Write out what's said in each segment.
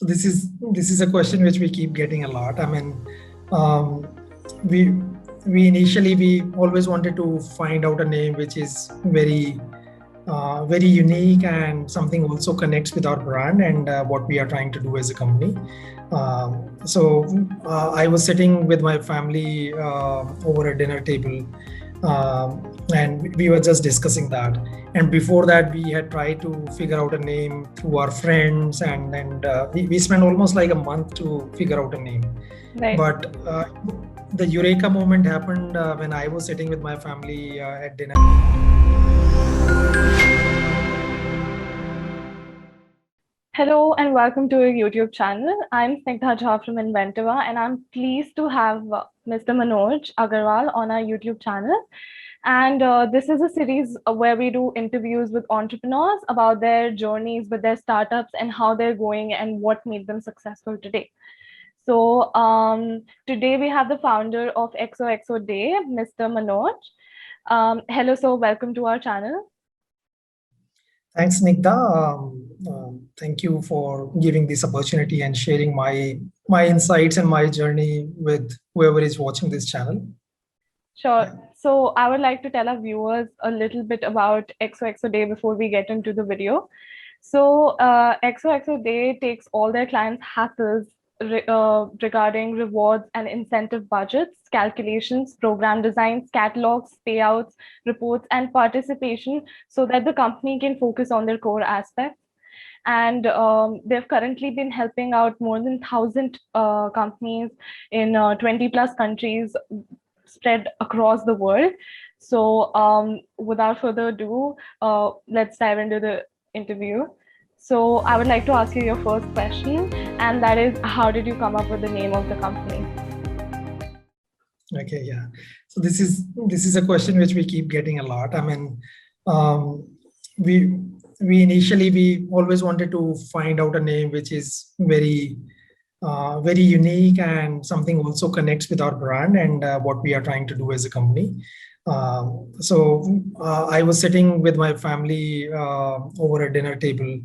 So this is a question which we keep getting a lot. I mean, um, we we always wanted to find out a name which is very unique and something also connects with our brand and what we are trying to do as a company. I was sitting with my family over a dinner table, and we were just discussing that. And before that, we had tried to figure out a name through our friends, and we spent almost like a month to figure out a name. Right. But the eureka moment happened when I was sitting with my family at dinner. Hello and welcome to our YouTube channel. I'm Snigdha Jha from Inventiva, and I'm pleased to have Mr. Manoj Agarwal on our YouTube channel. And this is a series where we do interviews with entrepreneurs about their journeys with their startups and how they're going and what made them successful today. So today we have the founder of Xoxoday, Mr. Manoj. Hello, sir. Welcome to our channel. Thanks, Snigdha. Thank you for giving this opportunity and sharing my insights and my journey with whoever is watching this channel. Sure. So I would like to tell our viewers a little bit about Xoxoday before we get into the video. So Xoxoday takes all their clients' hassles regarding rewards and incentive budgets, calculations, program designs, catalogs, payouts, reports, and participation so that the company can focus on their core aspects. And they've currently been helping out more than 1,000 companies in 20 plus countries spread across the world. So without further ado, let's dive into the interview. So I would like to ask you your first question, and that is, how did you come up with the name of the company? Okay, yeah. So this is a question which we keep getting a lot. I mean, we always wanted to find out a name which is very unique and something also connects with our brand and what we are trying to do as a company. I was sitting with my family over a dinner table,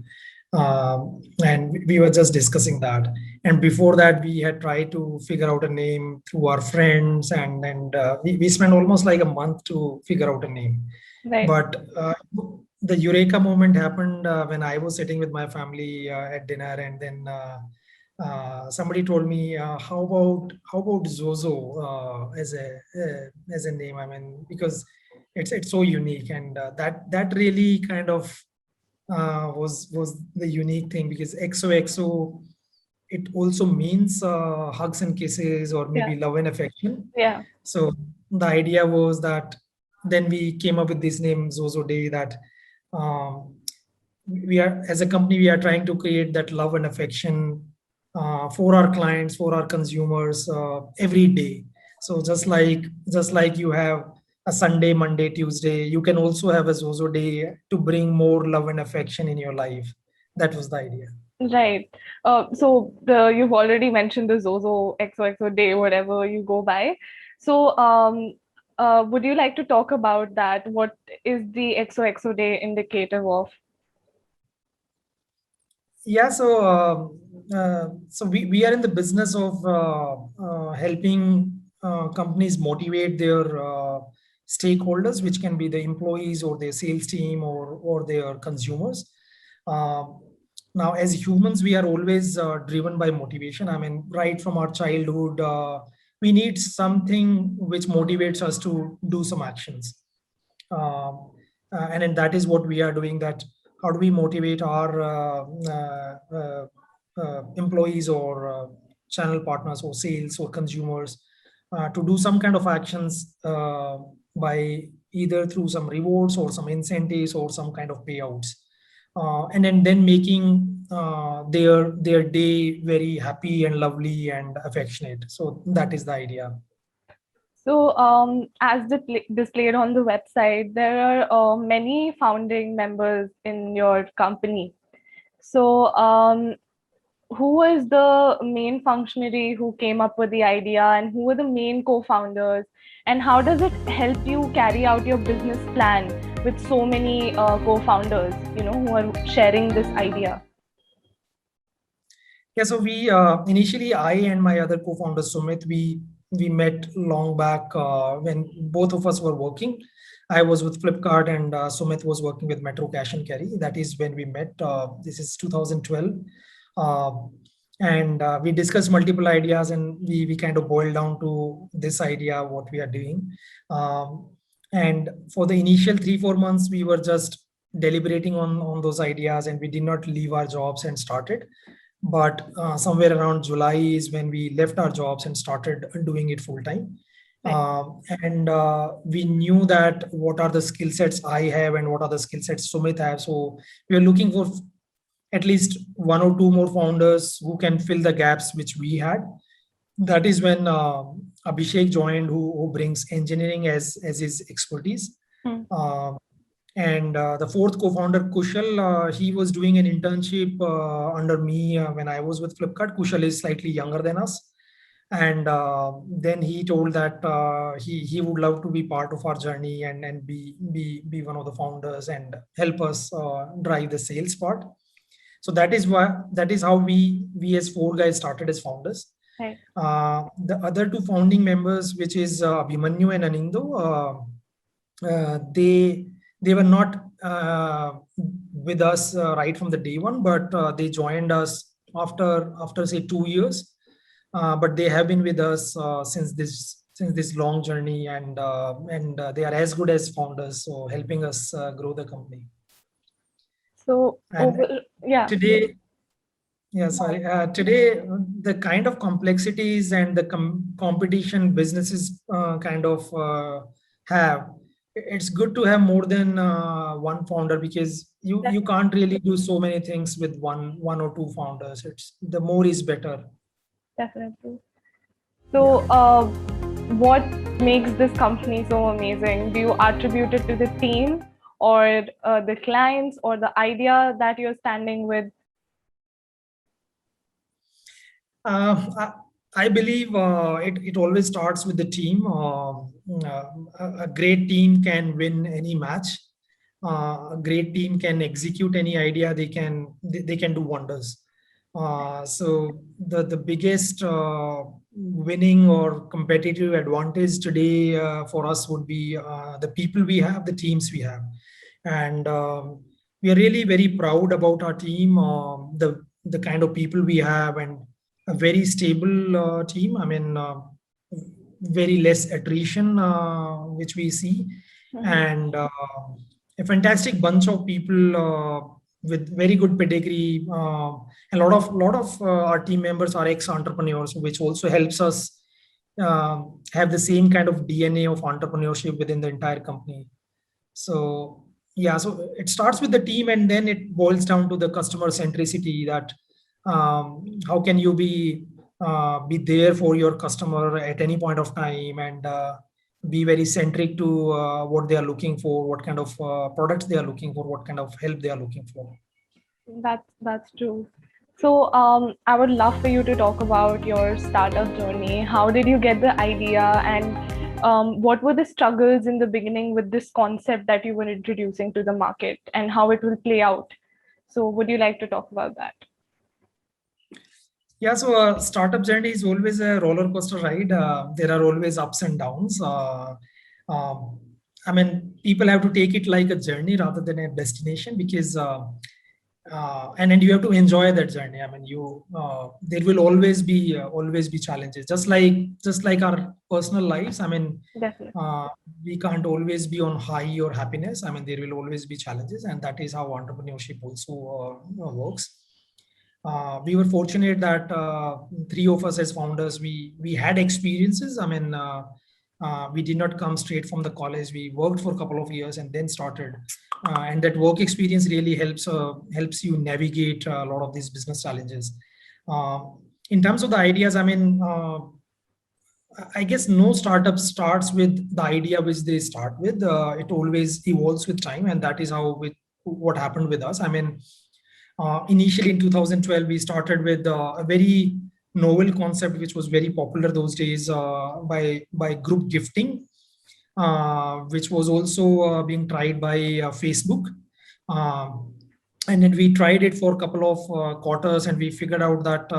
and we were just discussing that. And before that, we had tried to figure out a name through our friends, and we spent almost like a month to figure out a name. Right. But the eureka moment happened when I was sitting with my family at dinner, and then somebody told me, how about Zozo as a name? I mean, because it's so unique, and that really kind of was the unique thing, because XOXO, it also means hugs and kisses, or maybe love and affection. Yeah. So the idea was that then we came up with this name Xoxoday, that we are, as a company, we are trying to create that love and affection for our clients, for our consumers every day. So just like you have a Sunday, Monday, Tuesday, you can also have a Xoxoday to bring more love and affection in your life. That was the idea. Right. So you've already mentioned the Zozo XOXO day, whatever you go by. So would you like to talk about that? What is the XOXO day indicative of? Yeah, so we are in the business of helping companies motivate their stakeholders, which can be the employees or their sales team or their consumers. Now, as humans, we are always driven by motivation. I mean, right from our childhood, we need something which motivates us to do some actions. And then that is what we are doing, that how do we motivate our employees or channel partners or sales or consumers to do some kind of actions by either through some rewards or some incentives or some kind of payouts, and then making their day very happy and lovely and affectionate. So that is the idea. So as displayed on the website, there are many founding members in your company. So who was the main functionary who came up with the idea, and who were the main co-founders, and how does it help you carry out your business plan with so many co-founders, who are sharing this idea? Yeah, so we initially, I and my other co-founder Sumit, we met long back when both of us were working. I was with Flipkart and Sumit was working with Metro Cash and Carry. That is when we met. This is 2012, uh, and we discussed multiple ideas, and we kind of boiled down to this idea what we are doing. Um, and for the initial 3 4 months, we were just deliberating on those ideas, and we did not leave our jobs and started. But somewhere around July is when we left our jobs and started doing it full time. Right. And we knew that what are the skill sets I have and what are the skill sets Sumit have. So we are looking for at least one or two more founders who can fill the gaps which we had. That is when Abhishek joined, who brings engineering as his expertise. Hmm. And the fourth co-founder, Kushal, he was doing an internship under me when I was with Flipkart. Kushal is slightly younger than us. And then he told that he would love to be part of our journey and be one of the founders and help us drive the sales part. So that is how we as four guys started as founders. Right. The other two founding members, which is Abhimanyu and Anindo, they were not with us right from the day one, but they joined us after say 2 years. But they have been with us since this long journey, and they are as good as founders, so helping us grow the company. So yeah. Today, yeah, sorry. Today, the kind of complexities and the competition businesses kind of have, it's good to have more than one founder, because you can't really do so many things with one or two founders. It's the more is better. Definitely. So, what makes this company so amazing? Do you attribute it to the team, or the clients, or the idea that you're standing with? I believe it always starts with the team. A great team can win any match. A great team can execute any idea. They can do wonders. So the biggest winning or competitive advantage today for us would be the people we have, the teams we have, and we are really very proud about our team, the kind of people we have, and a very stable team. I mean, very less attrition, which we see, and a fantastic bunch of people with very good pedigree. A lot of our team members are ex-entrepreneurs, which also helps us have the same kind of DNA of entrepreneurship within the entire company. So yeah, so it starts with the team, and then it boils down to the customer centricity. That how can you be there for your customer at any point of time, and be very centric to what they are looking for, what kind of products they are looking for, what kind of help they are looking for. That's true. So I would love for you to talk about your startup journey. How did you get the idea, and what were the struggles in the beginning with this concept that you were introducing to the market, and how it will play out? So would you like to talk about that? Yeah, so startup journey is always a roller coaster ride. There are always ups and downs. I mean, people have to take it like a journey rather than a destination, because and you have to enjoy that journey. I mean, there will always be challenges, just like our personal lives. I mean, Definitely. we can't always be on high or happiness. I mean, there will always be challenges, and that is how entrepreneurship also works. We were fortunate that three of us as founders, we had experiences. I mean, we did not come straight from the college. We worked for a couple of years and then started, and that work experience really helps you navigate a lot of these business challenges. In terms of the ideas, I mean, I guess no startup starts with the idea which they start with. It always evolves with time, and that is what happened with us. I mean, initially in 2012, we started with a very novel concept, which was very popular those days, by group gifting, which was also being tried by Facebook. and then we tried it for a couple of quarters, and we figured out that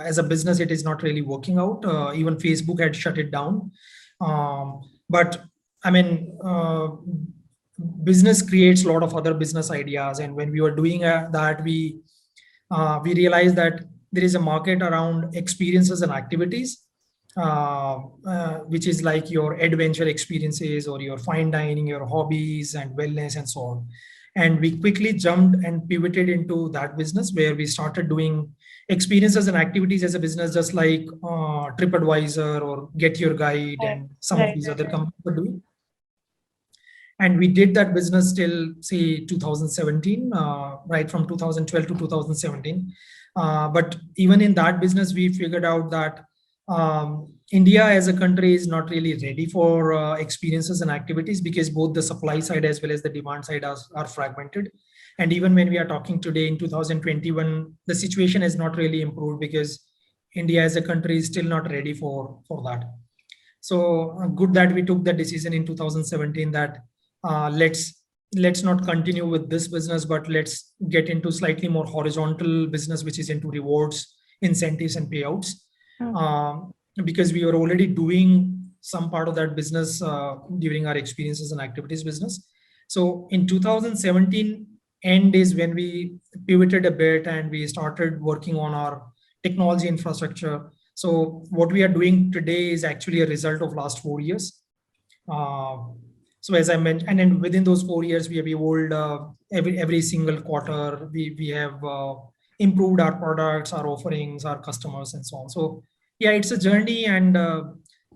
as a business it is not really working out. Even Facebook had shut it down. But I mean, business creates a lot of other business ideas, and when we were doing that, we realized that there is a market around experiences and activities, which is like your adventure experiences or your fine dining, your hobbies and wellness and so on. And we quickly jumped and pivoted into that business, where we started doing experiences and activities as a business, just like TripAdvisor or Get Your Guide Right, and some of right, these right, other right. companies are doing. And we did that business till say 2017, right from 2012 to 2017. But even in that business, we figured out that India as a country is not really ready for experiences and activities, because both the supply side as well as the demand side are fragmented. And even when we are talking today in 2021, the situation has not really improved, because India as a country is still not ready for that. So good that we took the decision in 2017 that let's not continue with this business, but let's get into slightly more horizontal business, which is into rewards, incentives, and payouts. Because we were already doing some part of that business during our experiences and activities business. So in 2017 end is when we pivoted a bit and we started working on our technology infrastructure. So what we are doing today is actually a result of last 4 years. So as I mentioned, and then within those 4 years, we have evolved every single quarter. We have improved our products, our offerings, our customers, and so on. So yeah, it's a journey, and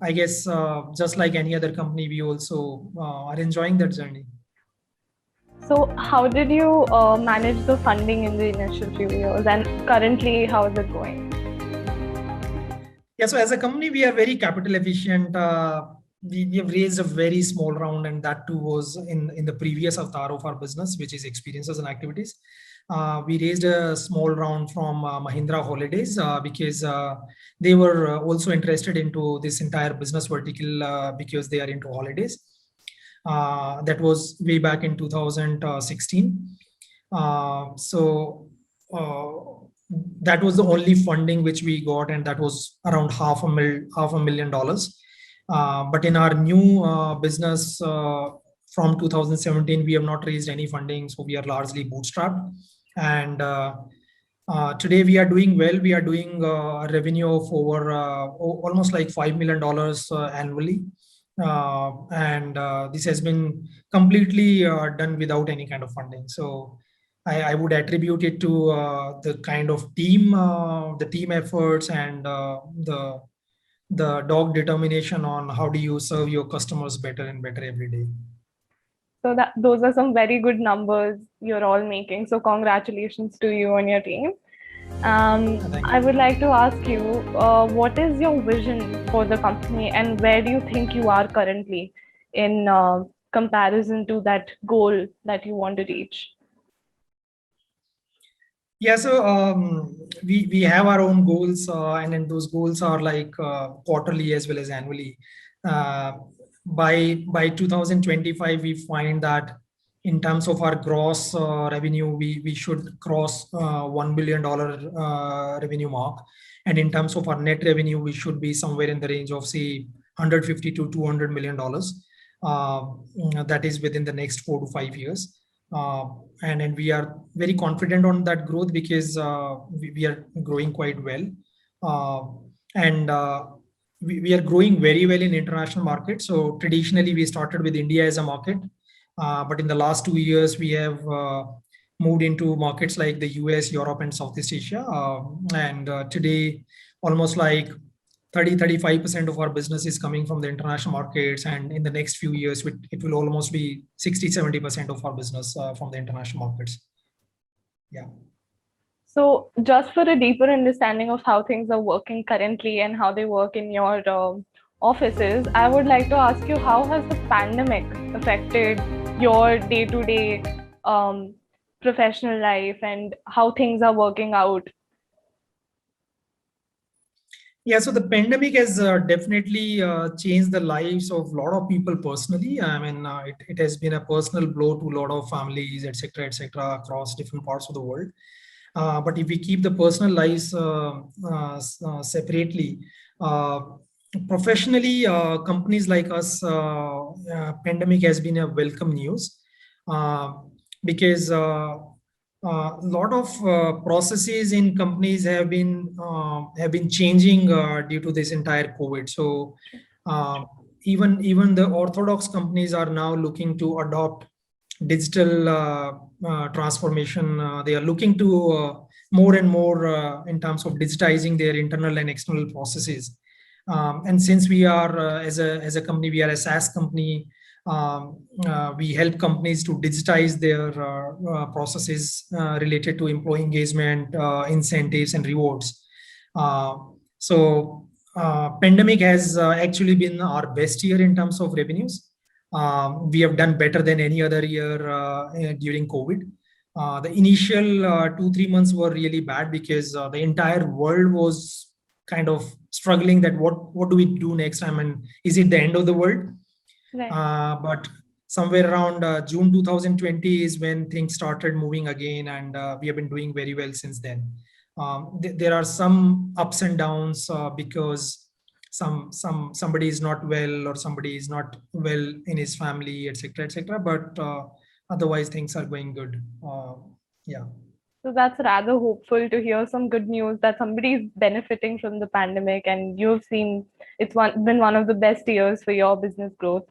I guess just like any other company, we also are enjoying that journey. So how did you manage the funding in the initial few years, and currently how is it going? Yeah, so as a company, we are very capital efficient. We have raised a very small round, and that too was in the previous avatar of our business, which is experiences and activities. We raised a small round from Mahindra Holidays because they were also interested into this entire business vertical because they are into holidays. That was way back in 2016. So that was the only funding which we got, and that was around $500,000. But in our new business from 2017, we have not raised any funding, so we are largely bootstrapped. And today we are doing well. We are doing a revenue of over almost like $5 million annually. And this has been completely done without any kind of funding. So I would attribute it to the kind of the team efforts, and the dog determination on how do you serve your customers better and better every day. So those are some very good numbers you're all making. So congratulations to you and your team. I would like to ask you, what is your vision for the company, and where do you think you are currently in comparison to that goal that you want to reach? Yeah, so we have our own goals, and then those goals are like quarterly as well as annually. By 2025, we find that in terms of our gross revenue, we should cross $1 billion revenue mark. And in terms of our net revenue, we should be somewhere in the range of, say, $150 to $200 million. That is within the next 4 to 5 years. And we are very confident on that growth because we are growing quite well. And we are growing very well in international markets. So traditionally, we started with India as a market. But in the last 2 years, we have moved into markets like the US, Europe, and Southeast Asia. And today, almost like 30-35% of our business is coming from the international markets. And in the next few years, it will almost be 60-70% of our business from the international markets. Yeah. So just for a deeper understanding of how things are working currently and how they work in your offices, I would like to ask you, how has the pandemic affected your day-to-day professional life and how things are working out? Yeah, so the pandemic has definitely changed the lives of a lot of people personally. I mean, it has been a personal blow to a lot of families, et cetera, across different parts of the world. But if we keep the personal lives separately, uh, professionally, companies like us, pandemic has been a welcome news uh, because a lot of processes in companies have been changing due to this entire COVID. So uh, even the orthodox companies are now looking to adopt digital transformation. They are looking to more and more in terms of digitizing their internal and external processes. And since we are as a company, we are a SaaS company. We help companies to digitize their processes related to employee engagement, incentives, and rewards. Uh, Pandemic has actually been our best year in terms of revenues. We have done better than any other year during COVID. The initial 2-3 months were really bad because the entire world was kind of struggling that what do we do next time, and is it the end of the world? Right. But somewhere around June 2020 is when things started moving again, and we have been doing very well since then. There are some ups and downs because somebody is not well, or somebody is not well in his family, etc., etc. But otherwise, things are going good. Yeah. So that's rather hopeful to hear some good news that somebody is benefiting from the pandemic, and you've seen it's been one of the best years for your business growth.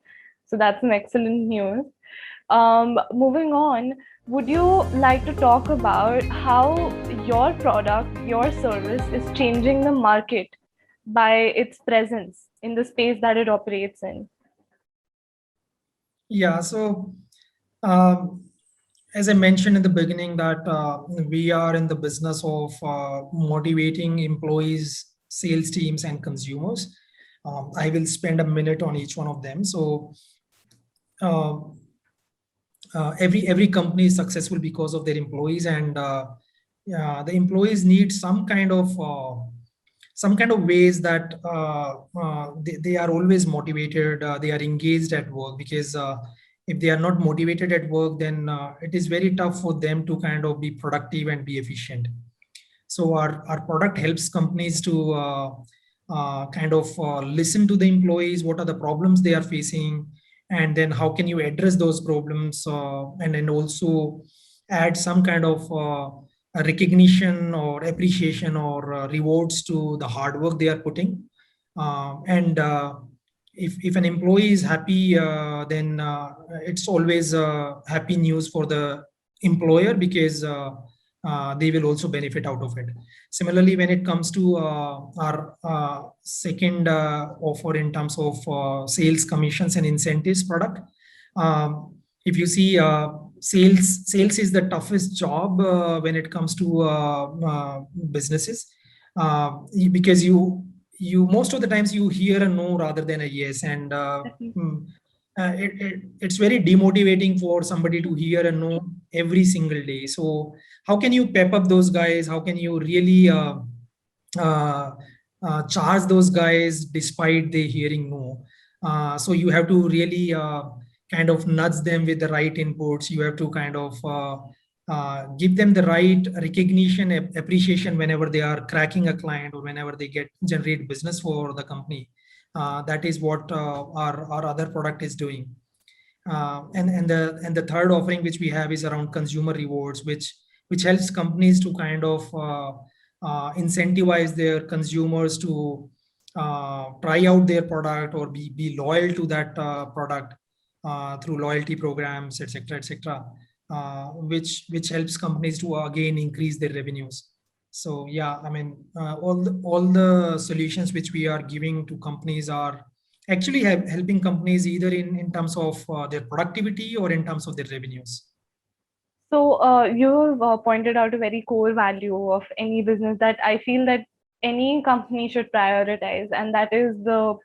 So that's some excellent news. Moving on, would you like to talk about how your product, your service is changing the market by its presence in the space that it operates in? Yeah. So, um, as I mentioned in the beginning, that we are in the business of motivating employees, sales teams, and consumers. I will spend a minute on each one of them. So, uh, every company is successful because of their employees, and yeah, the employees need some kind of ways that they are always motivated, they are engaged at work, because if they are not motivated at work, then it is very tough for them to kind of be productive and be efficient. So our product helps companies to kind of listen to the employees, what are the problems they are facing, and then how can you address those problems, and then also add some kind of a recognition or appreciation or rewards to the hard work they are putting. And if an employee is happy, then it's always happy news for the employer, because they will also benefit out of it. Similarly, when it comes to our second offer in terms of sales commissions and incentives product, if you see, sales is the toughest job when it comes to businesses, because you most of the times you hear a no rather than a yes, and it's very demotivating for somebody to hear a no every single day. So how can you pep up those guys? How can you really uh, charge those guys despite they hearing no? So you have to really kind of nudge them with the right inputs. You have to kind of give them the right recognition, appreciation whenever they are cracking a client, or whenever they get generate business for the company. That is what our other product is doing. And the third offering which we have is around consumer rewards, which helps companies to kind of incentivize their consumers to try out their product, or be loyal to that product through loyalty programs, etc., etc., which helps companies to again increase their revenues. So yeah, I mean, all the solutions which we are giving to companies are actually helping companies either in terms of their productivity or in terms of their revenues. So you've pointed out a very core value of any business that I feel that any company should prioritize, and that is the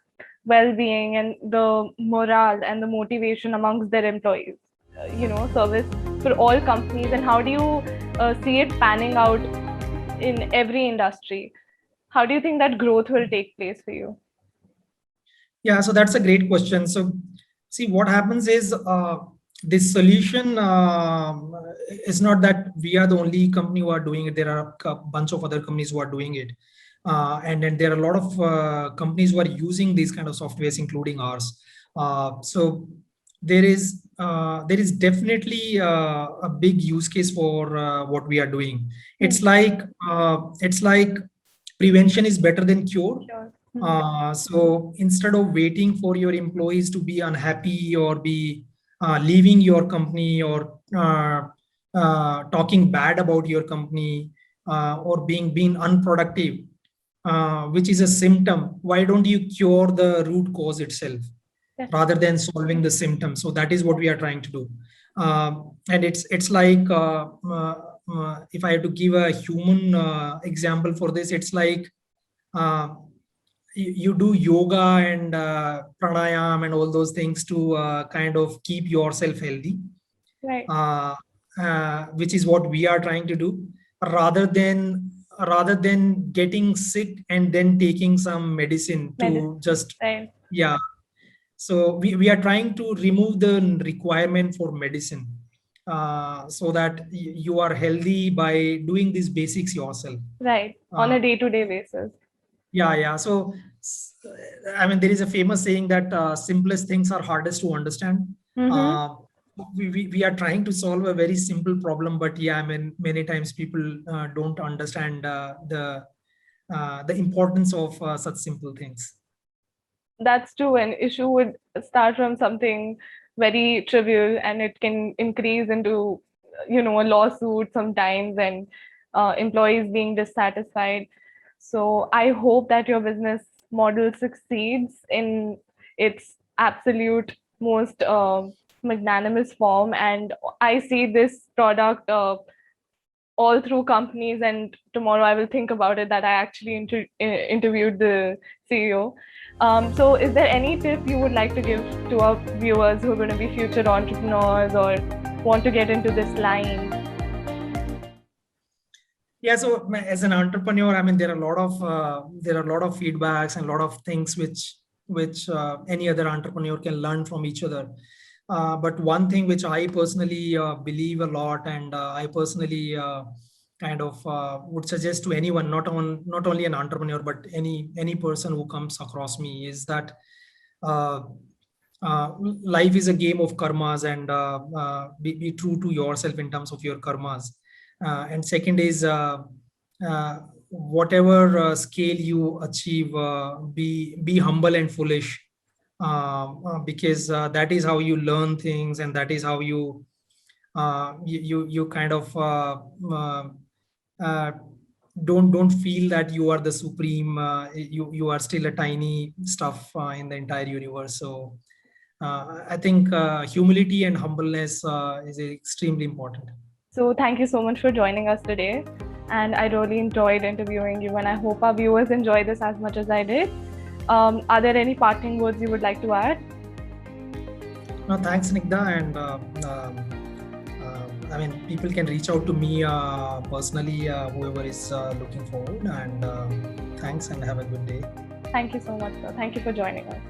well-being and the morale and the motivation amongst their employees. Service for all companies, and how do you see it panning out in every industry? how do you think that growth will take place for you? Yeah, so that's a great question. So, see, what happens is this solution is not that we are the only company who are doing it. There are a bunch of other companies who are doing it. And then there are a lot of companies who are using these kind of softwares, including ours. So there is definitely a big use case for what we are doing. It's like prevention is better than cure. Sure. So instead of waiting for your employees to be unhappy or be leaving your company or talking bad about your company or being unproductive, which is a symptom, why don't you cure the root cause itself rather than solving the symptom? So that is what we are trying to do. And it's like if I have to give a human example for this, it's like you do yoga and pranayam and all those things to kind of keep yourself healthy, Right. Which is what we are trying to do, rather than getting sick and then taking some medicine to just Right. yeah. So we are trying to remove the requirement for medicine, so that you are healthy by doing these basics yourself. Right. On a day-to-day basis. Yeah. So, I mean, there is a famous saying that simplest things are hardest to understand. We are trying to solve a very simple problem, but yeah, I mean, many times people don't understand the importance of such simple things. That's true. An issue would start from something very trivial, and it can increase into, a lawsuit sometimes, and employees being dissatisfied. So I hope that your business model succeeds in its absolute most magnanimous form. And I see this product all through companies, and tomorrow I will think about it that I actually interviewed the CEO. So is there any tip you would like to give to our viewers who are going to be future entrepreneurs or want to get into this line? Yeah, so as an entrepreneur, I mean, there are a lot of feedbacks and a lot of things which any other entrepreneur can learn from each other. But one thing which I personally believe a lot, and I personally kind of would suggest to anyone, not only an entrepreneur, but any person who comes across me, is that life is a game of karmas, and be true to yourself in terms of your karmas. And second is whatever scale you achieve, be humble and foolish, because that is how you learn things, and that is how you kind of don't feel that you are the supreme. You are still a tiny stuff in the entire universe. So I think humility and humbleness is extremely important. So thank you so much for joining us today. And I really enjoyed interviewing you, and I hope our viewers enjoy this as much as I did. Are there any parting words you would like to add? No, thanks, Snigdha. And I mean, people can reach out to me personally, whoever is looking forward. And thanks, and have a good day. Thank you so much, sir. Thank you for joining us.